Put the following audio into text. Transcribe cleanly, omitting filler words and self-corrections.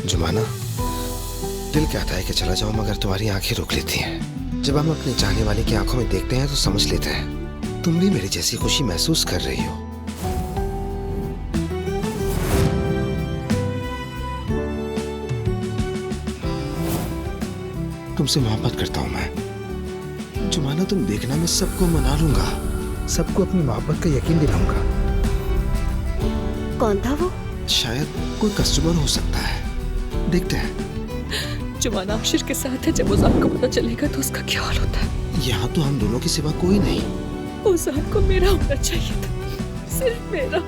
जुमाना, दिल कहता है कि चला जाओ, मगर तुम्हारी आंखें रोक लेती हैं। जब हम अपने चाहने वाले की आंखों में देखते हैं तो समझ लेते हैं तुम भी मेरी जैसी खुशी महसूस कर रही हो। तुमसे मोहब्बत करता हूं मैं जुमाना। तुम देखना, मैं सबको मना लूंगा, सबको अपनी मोहब्बत का यकीन दिलाऊंगा। कौन था वो? शायद कोई कस्टमर हो सकता है, देखते हैं। जुमाना अक्षर के साथ है, जब ओज़ान को पता चलेगा तो उसका क्या हाल होता है। यहाँ तो हम दोनों के सिवा कोई नहीं। ओज़ान को मेरा होना चाहिए था, सिर्फ मेरा।